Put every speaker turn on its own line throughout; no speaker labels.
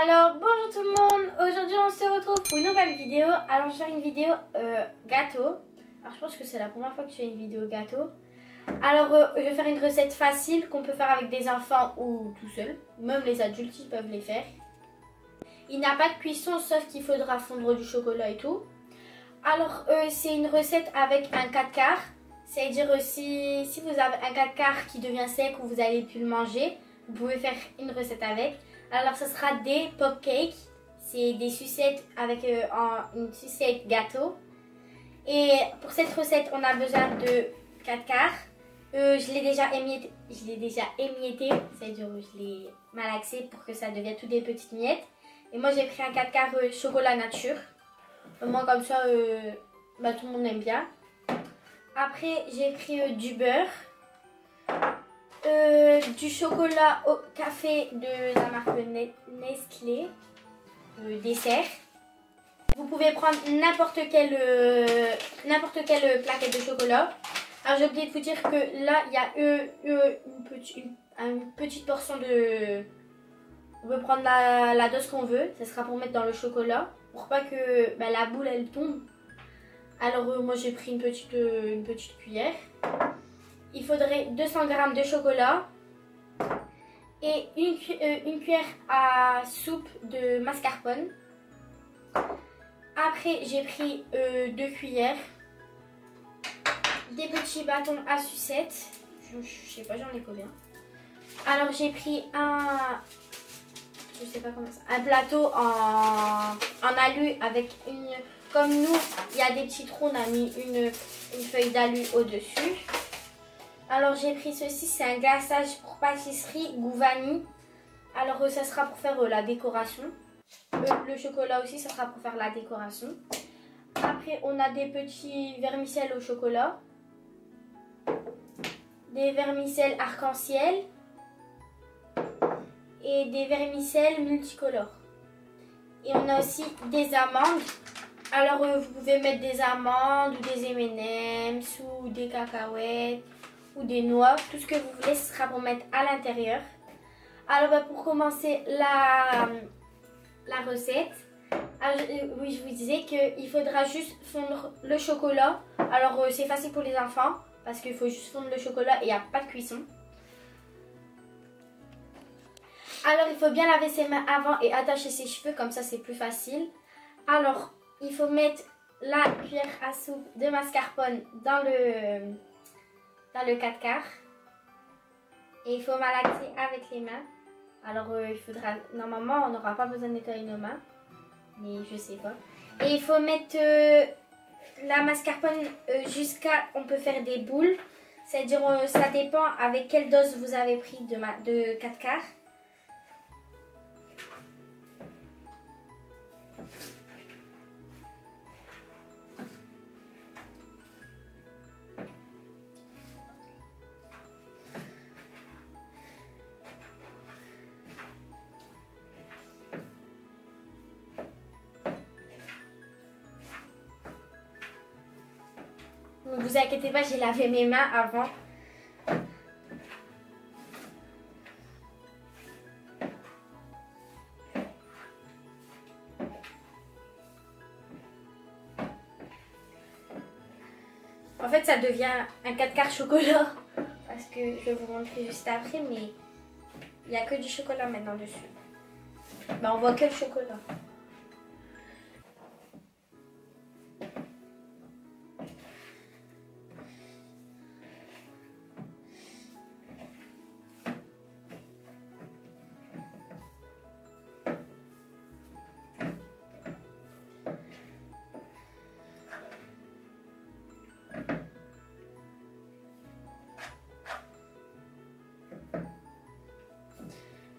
Alors bonjour tout le monde, aujourd'hui on se retrouve pour une nouvelle vidéo. Alors je vais faire une vidéo gâteau. Alors je pense que c'est la première fois que je fais une vidéo gâteau. Alors je vais faire une recette facile qu'on peut faire avec des enfants ou tout seul. Même les adultes ils peuvent les faire. Il n'y a pas de cuisson sauf qu'il faudra fondre du chocolat et tout. Alors c'est une recette avec un 4 quarts. C'est-à-dire si vous avez un 4 quarts qui devient sec ou vous n'allez plus le manger, vous pouvez faire une recette avec. Alors ce sera des pop cakes, c'est des sucettes avec une sucette gâteau. Et pour cette recette on a besoin de 4 quarts. Je l'ai déjà émietté, c'est-à-dire je l'ai malaxé pour que ça devienne toutes des petites miettes. Et moi j'ai pris un 4 quarts chocolat nature. Moi comme ça tout le monde aime bien. Après j'ai pris du beurre. Du chocolat au café de la marque Nestlé, dessert. Vous pouvez prendre n'importe quelle plaquette de chocolat. Alors j'ai oublié de vous dire que là il y a une petite portion de... On peut prendre la dose qu'on veut, ça sera pour mettre dans le chocolat, pour pas que la boule elle tombe. Alors moi j'ai pris une petite cuillère. Il faudrait 200 g de chocolat et une cuillère à soupe de mascarpone. Après, j'ai pris 2 cuillères, des petits bâtons à sucette. Je sais pas, j'en ai combien. Alors, j'ai pris un plateau en alu avec une... Comme nous, il y a des petits trous, on a mis une feuille d'alu au-dessus. Alors j'ai pris ceci, c'est un glaçage pour pâtisserie goût vanille. Alors ça sera pour faire la décoration. Le chocolat aussi, ça sera pour faire la décoration. Après on a des petits vermicelles au chocolat. Des vermicelles arc-en-ciel. Et des vermicelles multicolores. Et on a aussi des amandes. Alors vous pouvez mettre des amandes ou des M&M's ou des cacahuètes ou des noix, tout ce que vous voulez, ce sera pour mettre à l'intérieur. Alors pour commencer la recette, oui, je vous disais qu'il faudra juste fondre le chocolat. Alors c'est facile pour les enfants parce qu'il faut juste fondre le chocolat et il n'y a pas de cuisson. Alors il faut bien laver ses mains avant et attacher ses cheveux, comme ça c'est plus facile. Alors il faut mettre la cuillère à soupe de mascarpone dans le 4 quarts. Et il faut malaxer avec les mains. Alors il faudra, normalement on n'aura pas besoin de nettoyer nos mains, mais je sais pas. Et il faut mettre la mascarpone jusqu'à, on peut faire des boules. C'est-à-dire ça dépend avec quelle dose vous avez pris de 4 quarts. Ne vous inquiétez pas, j'ai lavé mes mains avant. En fait, ça devient un 4 quarts chocolat. Parce que je vais vous montrer juste après, mais il n'y a que du chocolat maintenant dessus. On voit que le chocolat.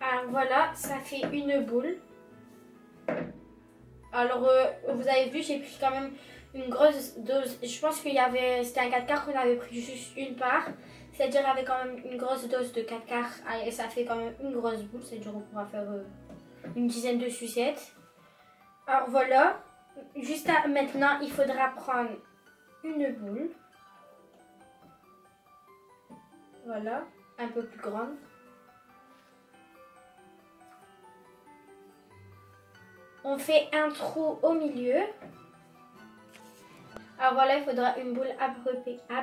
Alors voilà, ça fait une boule. Alors vous avez vu, j'ai pris quand même une grosse dose. Je pense qu'il y avait, c'était un 4 quarts qu'on avait pris juste une part. C'est-à-dire avec quand même une grosse dose de 4 quarts. Et ça fait quand même une grosse boule. C'est-à-dire on pourra faire une dizaine de sucettes. Alors voilà. Juste maintenant, il faudra prendre une boule. Voilà, un peu plus grande. on fait un trou au milieu. Alors voilà, il faudra une boule à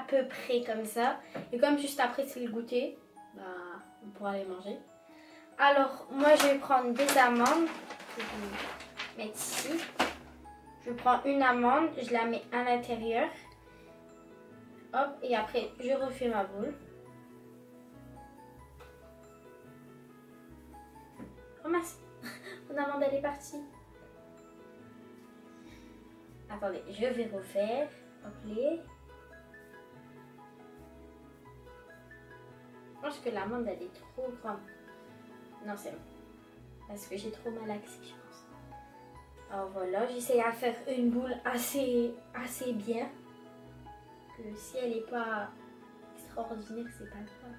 peu près comme ça. Et comme juste après c'est le goûter, bah, on pourra les manger. Alors moi je vais prendre des amandes. Je vais mettre ici. Je prends une amande, je la mets à l'intérieur. Hop, et après je refais ma boule. Ramasse. Mon amande elle est partie. Attendez, je vais refaire. Hop les. Je pense que l'amande elle est trop grande. Non, c'est bon. Parce que j'ai trop malaxé, je pense. Alors voilà, j'essaie à faire une boule assez bien. Que si elle n'est pas extraordinaire, c'est pas grave.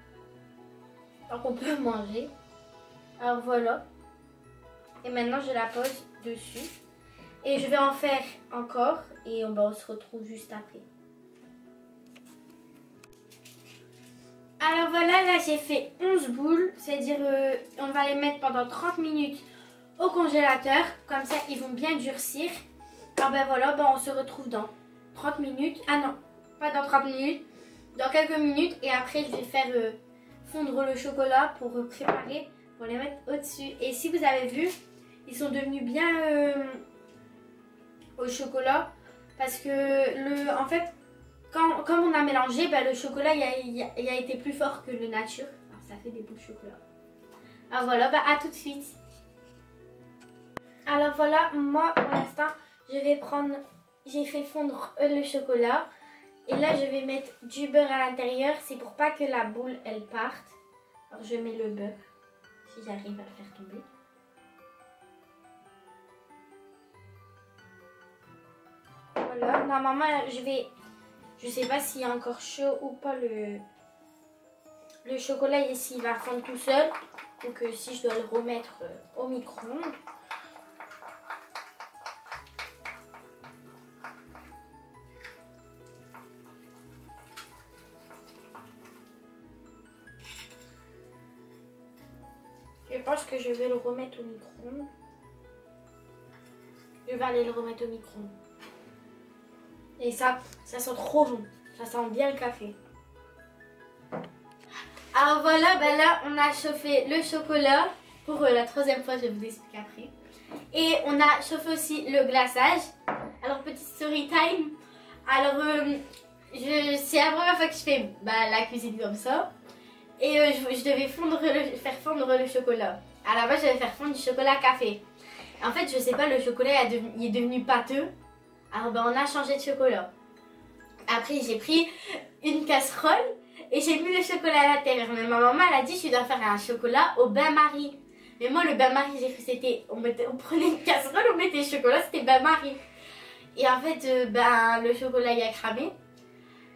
Donc on peut manger. Alors voilà. Et maintenant je la pose dessus. Et je vais en faire encore. Et on se retrouve juste après. Alors voilà, là j'ai fait 11 boules. C'est-à-dire on va les mettre pendant 30 minutes au congélateur. Comme ça ils vont bien durcir. Alors ben voilà, on se retrouve dans 30 minutes. Ah non, pas dans 30 minutes. Dans quelques minutes. Et après je vais faire fondre le chocolat pour préparer. Pour les mettre au-dessus. Et si vous avez vu, ils sont devenus bien au chocolat. Parce que en fait, comme on a mélangé, le chocolat il a été plus fort que le nature. Alors, ça fait des bouts de chocolat. Alors voilà, à tout de suite. Alors voilà, moi pour l'instant, j'ai fait fondre le chocolat. Et là, je vais mettre du beurre à l'intérieur. C'est pour pas que la boule, elle parte. Alors je mets le beurre, si j'arrive à le faire tomber. Voilà, normalement, je sais pas s'il est encore chaud ou pas le chocolat ici, il va fondre tout seul. Donc si je dois le remettre au micro-ondes. Je pense que je vais le remettre au micro-ondes. Je vais aller le remettre au micro-ondes. Et ça sent trop bon. Ça sent bien le café. Alors voilà, là on a chauffé le chocolat. Pour la troisième fois, je vous explique après. Et on a chauffé aussi le glaçage. Alors petite story time. Alors c'est la première fois que je fais la cuisine comme ça. Et je devais faire fondre le chocolat. À la base, je devais faire fondre du chocolat café. En fait, je sais pas, le chocolat il est devenu pâteux. Alors on a changé de chocolat. Après, j'ai pris une casserole et j'ai mis le chocolat à l'intérieur. Mais ma maman, elle a dit, tu dois faire un chocolat au bain-marie. Mais moi, le bain-marie, j'ai cru que c'était, on prenait une casserole, on mettait le chocolat, c'était bain-marie. Et en fait, le chocolat, il a cramé.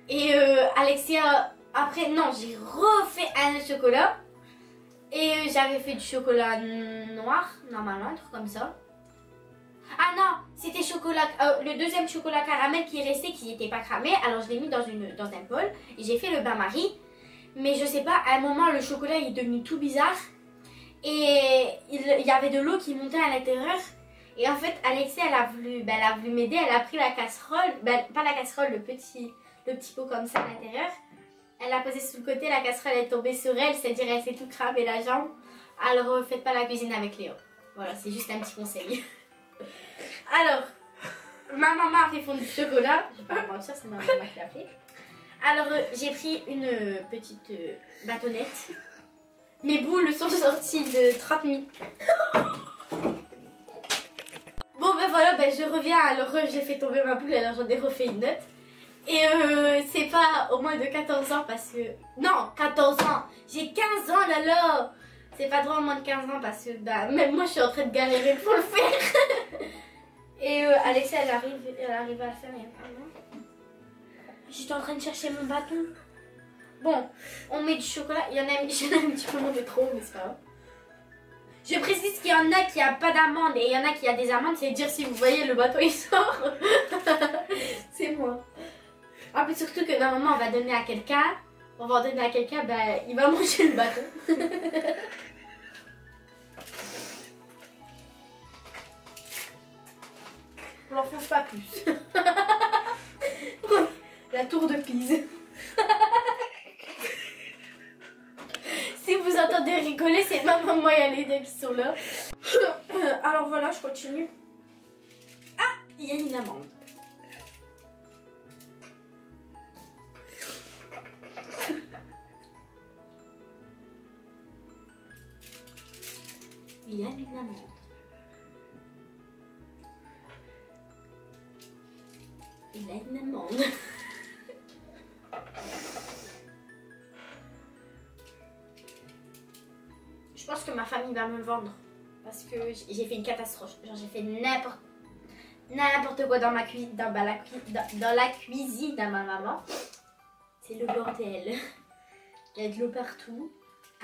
Et Alexia, après, non, j'ai refait un chocolat. Et j'avais fait du chocolat noir, normalement, un truc comme ça. Ah non, c'était le deuxième chocolat caramel qui restait, qui n'était pas cramé. Alors je l'ai mis dans un bol et j'ai fait le bain-marie. Mais je sais pas, à un moment le chocolat est devenu tout bizarre. Et il y avait de l'eau qui montait à l'intérieur. Et en fait, Alexia, elle a voulu m'aider. Elle a pris la casserole, pas la casserole, le petit pot comme ça à l'intérieur. Elle l'a posé sous le côté, la casserole est tombée sur elle, c'est-à-dire elle s'est tout cramée la jambe. Alors faites pas la cuisine avec Léo. Voilà, c'est juste un petit conseil. Alors, ma maman a fait fondre du chocolat. Je vais pas mentir, c'est ma maman qui l'a fait. Alors, j'ai pris une petite bâtonnette. Mes boules sont sorties de 30 minutes. Bon, voilà, je reviens. Alors, j'ai fait tomber ma boule, alors j'en ai refait une autre. Et c'est pas au moins de 14 ans parce que... Non, 14 ans. J'ai 15 ans, là. C'est pas trop moins de 15 ans parce que même moi, je suis en train de galérer pour le faire. Et Alexia, elle arrive à le faire, il y a pas longtemps. J'étais en train de chercher mon bâton. Bon, on met du chocolat. Il y en a un petit peu moins de trop, mais c'est pas grave. Je précise qu'il y en a qui a pas d'amandes et il y en a qui a des amandes. C'est dire si vous voyez le bâton il sort. C'est moi. Ah, puis surtout que normalement on va donner à quelqu'un. On va en donner à quelqu'un, il va manger le bâton. pense pas plus. La tour de Pise. Si vous entendez rigoler, c'est ma maman et les deux qui sont là. Alors voilà, je continue. Ah, il y a une amande. Il y a une amande. Il y a une amande. Je pense que ma famille va me vendre parce que j'ai fait une catastrophe. Genre j'ai fait n'importe quoi dans ma cuisine, dans la cuisine à ma maman. C'est le bordel. Il y a de l'eau partout.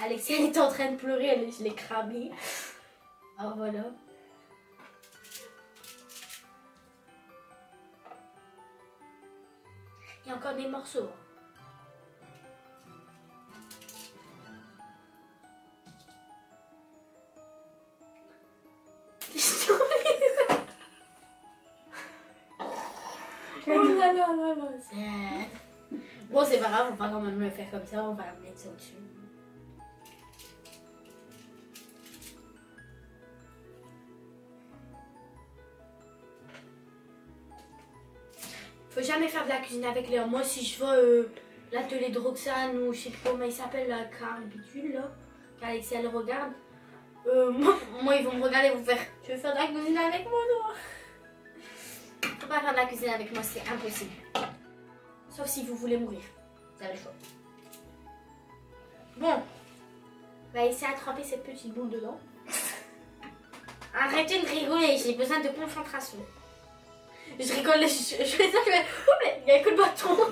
Alexia est en train de pleurer, je l'ai cramée. Alors voilà. Il y a encore des morceaux. Oh là là là là. Bon, c'est pas grave, on va quand même le faire comme ça, on va mettre ça au-dessus. Faut jamais faire de la cuisine avec Léon. Moi, si je vois l'atelier de Roxane ou je sais plus comment il s'appelle, la Carbitule, là, qu'Alexia le regarde, moi, ils vont me regarder et vont faire « Tu veux faire de la cuisine avec moi, toi ?» Faut pas faire de la cuisine avec moi, c'est impossible. Sauf si vous voulez mourir. Vous avez le choix. Bon. On va essayer d'attraper cette petite boule dedans. Arrêtez de rigoler, j'ai besoin de concentration. Je rigole, je fais ça, je fais... Oh, mais il y a que le bâton.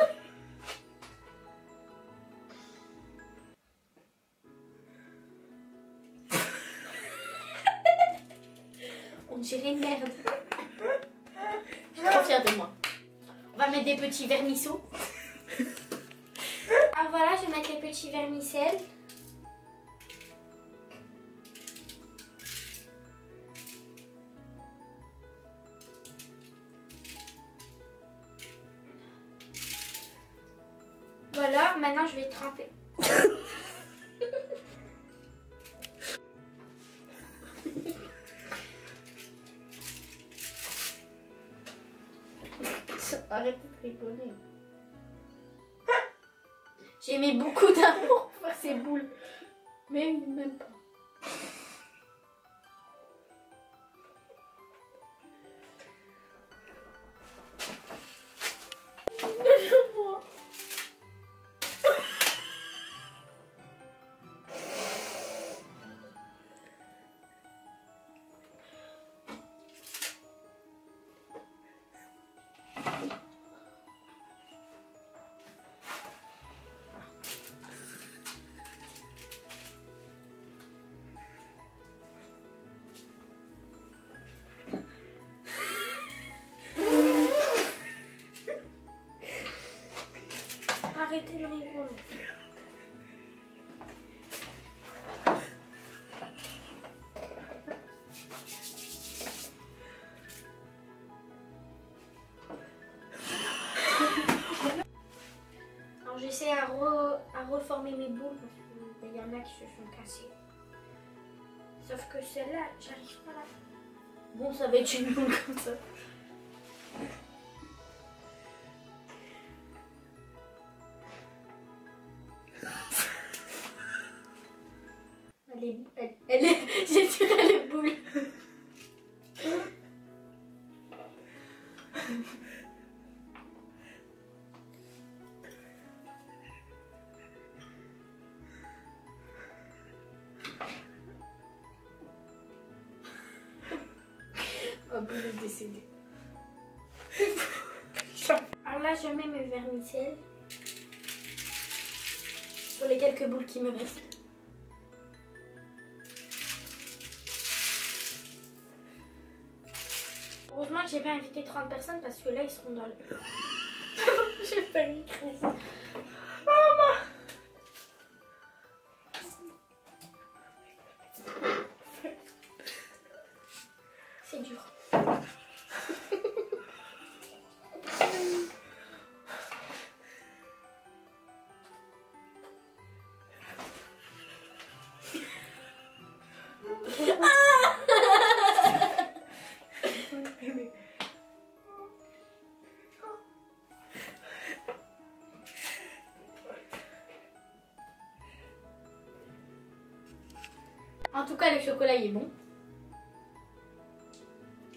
On dirait une merde. Je suis trop fière de moi. On va mettre des petits vermisseaux. Ah voilà, je vais mettre les petits vermicelles. Voilà, maintenant je vais tremper. Arrêtez de rigoler. J'ai mis beaucoup d'amour pour faire ces boules. Mais même pas. Arrêtez de rigoler. Alors j'essaie à reformer mes boules parce qu'il y en a qui se sont cassées. Sauf que celle-là, j'arrive pas à la faire. Bon, ça va être une boule comme ça. J'ai tiré les boules. Oh, boule est décédée. Alors là, je mets mes vermicelles sur les quelques boules qui me restent. Heureusement que j'ai pas invité 30 personnes parce que là ils seront dans le... J'ai pas une crise. Maman. C'est dur. En tout cas, le chocolat il est bon.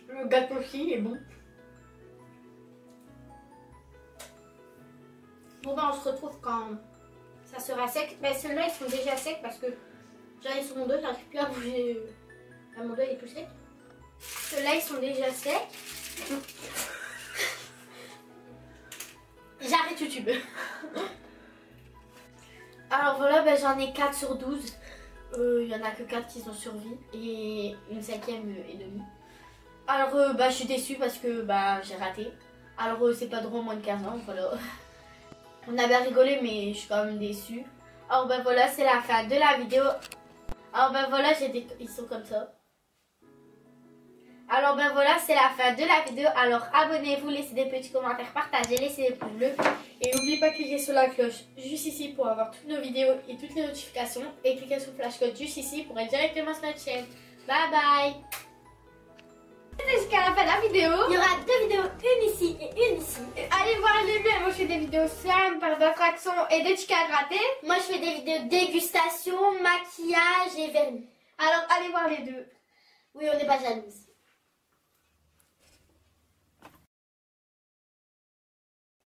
Le gâteau aussi est bon. Bon bah on se retrouve quand ça sera sec. Mais ceux-là ils sont déjà secs parce que j'arrive sur mon dos, j'arrive plus à bouger. Mon dos est tout sec. Ceux-là ils sont déjà secs. J'arrête YouTube. Alors voilà, ben, j'en ai 4 sur 12. Il y en a que 4 qui ont survécu et une cinquième et demie. Alors bah, je suis déçue parce que bah, j'ai raté. Alors c'est pas drôle moins de 15 ans, voilà. On a bien rigolé mais je suis quand même déçue. Alors ben voilà, c'est la fin de la vidéo. Alors ben voilà, ils sont comme ça. Alors ben voilà, c'est la fin de la vidéo. Alors abonnez-vous, laissez des petits commentaires, partagez, laissez des pouces bleus. Et n'oubliez pas de cliquer sur la cloche juste ici pour avoir toutes nos vidéos et toutes les notifications. Et cliquez sur le flash code juste ici pour être directement sur notre chaîne. Bye bye. C'était jusqu'à la fin de la vidéo. Il y aura 2 vidéos, une ici et une ici. Et allez voir les miennes, moi je fais des vidéos simples, parcs d'attractions et des chicanes ratées. Moi je fais des vidéos dégustation, maquillage et vernis. Alors allez voir les deux. Oui, on n'est pas jalouse.